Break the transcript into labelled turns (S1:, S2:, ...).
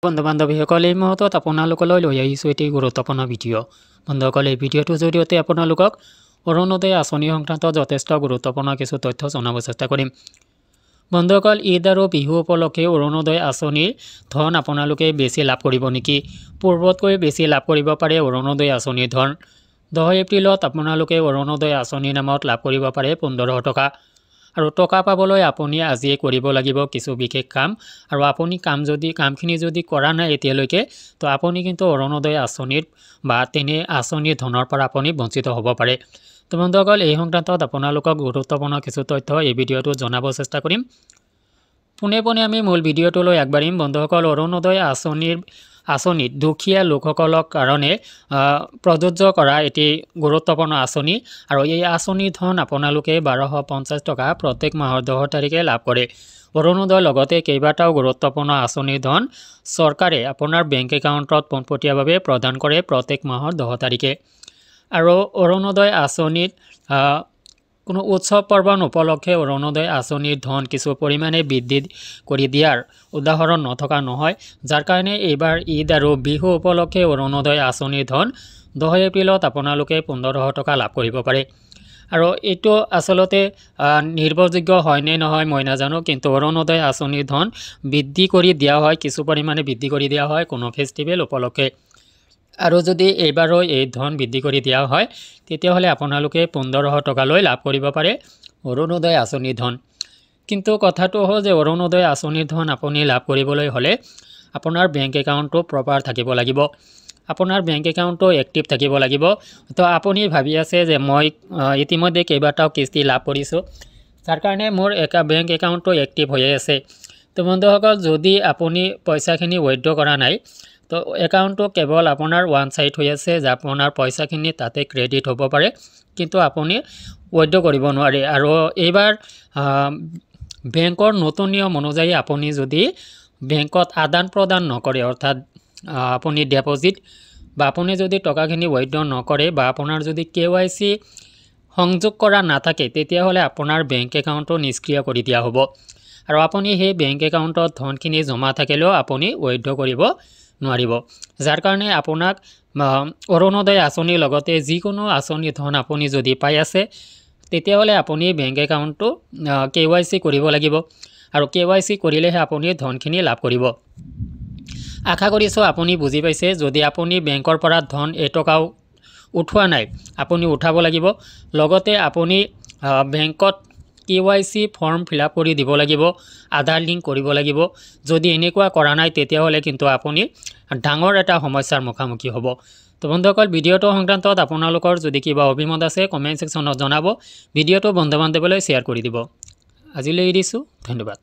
S1: বন্ধু বান্ধৱীসকল এই মুহূৰ্তত আপোনালোকলৈ লৈ আহিছোঁ এটি গুৰুত্বপূৰ্ণ ভিডিঅ'। বন্ধুসকল এই ভিডিঅ'টোৰ জৰিয়তে আপোনালোকক অৰুণোদয় আঁচনি সংক্ৰান্তত যথেষ্ট গুৰুত্বপূৰ্ণ কিছু তথ্য জনাব চেষ্টা কৰিম। বন্ধুসকল ঈদ আৰু বিহু উপলক্ষে অৰুণোদয় আঁচনিৰ ধন আপোনালোকে বেছি লাভ কৰিব নেকি? পূৰ্বতকৈ বেছি লাভ কৰিব পাৰে অৰুণোদয় আঁচনিৰ ধন। 10 এপ্ৰিলত আপোনালোকে অৰুণোদয় আঁচনিৰ নামত লাভ কৰিব পাৰে 1500 টকা। আৰু টকা পাবলৈ আপুনি আজিয়ে কৰিব লাগিব কিছু বিশেষ কাম। আৰু আপুনি কামখিনি যদি কৰা নাই এতিয়ালৈকে, তো আপুনি কিন্তু অৰুণোদয় আঁচনিৰ বা তেনে আঁচনিৰ ধনৰ পৰা আপুনি বঞ্চিত হ'ব পাৰে। তো বন্ধুসকল এই সংক্ৰান্তত আপোনালোকক গুৰুত্বপূৰ্ণ কিছু তথ্য এই ভিডিঅ'টোত জনাব চেষ্টা কৰিম। পোনে পোনে আমি মূল ভিডিঅ'টোলৈ আগবাঢ়িম। বন্ধুসকল অৰুণোদয় আঁচনিত দুখীয়া লোকসকলক কাৰণে প্ৰযোজ্য কৰা এটি গুৰুত্বপূৰ্ণ আঁচনি। আৰু এই আঁচনিৰ ধন আপোনালোকে 1250 টকা প্ৰত্যেক মাহৰ 10 তাৰিখে লাভ কৰে। অৰুণোদয়ৰ লগতে কেইবাটাও গুৰুত্বপূৰ্ণ আঁচনিৰ ধন চৰকাৰে আপোনাৰ বেংক একাউণ্টত পোনপটীয়াভাৱে প্ৰদান কৰে প্ৰত্যেক মাহৰ 10 তাৰিখে। আৰু অৰুণোদয় আঁচনিত কোনো উৎসৱ পাৰ্বণ উপলক্ষে অৰুণোদয় আঁচনিৰ ধন কিছু পৰিমাণে বৃদ্ধি কৰি দিয়াৰ উদাহৰণ নথকা নহয়, যাৰ কাৰণে এইবাৰ ঈদ আৰু বিহু উপলক্ষে অৰুণোদয় আঁচনিৰ ধন 10 এপ্ৰিলত আপোনালোকে 1500 টকা লাভ কৰিব পাৰে। আৰু এইটো আচলতে নিৰ্ভৰযোগ্য হয় নে নহয় মই নাজানো, কিন্তু অৰুণোদয় আঁচনিৰ ধন বৃদ্ধি কৰি দিয়া হয়, কিছু পৰিমাণে বৃদ্ধি কৰি দিয়া হয় কোনো ফেষ্টিভেল উপলক্ষে। আৰু যদি এইবাৰো এই ধন বৃদ্ধি কৰি দিয়া হয়, তেতিয়াহ'লে আপোনালোকে 1500 টকালৈ লাভ কৰিব পাৰে অৰুণোদয় আঁচনিৰ ধন। কিন্তু কথাটো হ'ল যে অৰুণোদয় আঁচনিৰ ধন আপুনি লাভ কৰিবলৈ হ'লে আপোনাৰ বেংক একাউণ্টটো প্ৰপাৰ থাকিব লাগিব, আপোনাৰ বেংক একাউণ্টটো এক্টিভ থাকিব লাগিব। তো আপুনি ভাবি আছে যে মই ইতিমধ্যে কেইবাটাও কিস্তি লাভ কৰিছোঁ, যাৰ কাৰণে মোৰ বেংক একাউণ্টটো এক্টিভ হৈয়ে আছে। তো বন্ধুসকল যদি আপুনি পইচাখিনি উইথড্ৰ কৰা নাই, তো একাউণ্টটো কেৱল আপোনাৰ ওৱান ছাইড হৈ আছে, যে আপোনাৰ পইচাখিনি তাতে ক্ৰেডিট হ'ব পাৰে, কিন্তু আপুনি উইথড্ৰ কৰিব নোৱাৰে। আৰু এইবাৰ বেংকৰ নতুন নিয়ম অনুযায়ী আপুনি যদি বেংকত আদান প্ৰদান নকৰে, অৰ্থাৎ আপুনি ডিপ'জিট বা আপুনি যদি টকাখিনি উইথড্ৰ নকৰে বা আপোনাৰ যদি KYC সংযোগ কৰা নাথাকে, তেতিয়াহ'লে আপোনাৰ বেংক একাউণ্টটো নিষ্ক্ৰিয় কৰি দিয়া হ'ব। আৰু আপুনি সেই বেংক একাউণ্টত ধনখিনি জমা থাকিলেও আপুনি উইথড্ৰ কৰিব নোৱাৰিব, যাৰ কাৰণে আপোনাক অৰুণোদয় আঁচনিৰ লগতে যিকোনো আঁচনিৰ ধন আপুনি যদি পাই আছে, তেতিয়াহ'লে আপুনি বেংক একাউণ্টটো KYC কৰিব লাগিব। আৰু KYC কৰিলেহে আপুনি ধনখিনি লাভ কৰিব। আশা কৰিছোঁ আপুনি বুজি পাইছে। যদি আপুনি বেংকৰ পৰা ধন এটকাও উঠোৱা নাই, আপুনি উঠাব লাগিব। লগতে আপুনি বেংকত KYC ফৰ্ম ফিল আপ কৰি দিব লাগিব, আধাৰ লিংক কৰিব লাগিব। যদি এনেকুৱা কৰা নাই, তেতিয়াহ'লে কিন্তু আপুনি ডাঙৰ এটা সমস্যাৰ মুখামুখি হ'ব। তো বন্ধুসকল ভিডিঅ'টো সংক্ৰান্তত আপোনালোকৰ যদি কিবা অভিমত আছে কমেণ্ট ছেকশ্যনত জনাব। ভিডিঅ'টো বন্ধু বান্ধৱীলৈ শ্বেয়াৰ কৰি দিব। আজিলৈ এৰিছোঁ, ধন্যবাদ।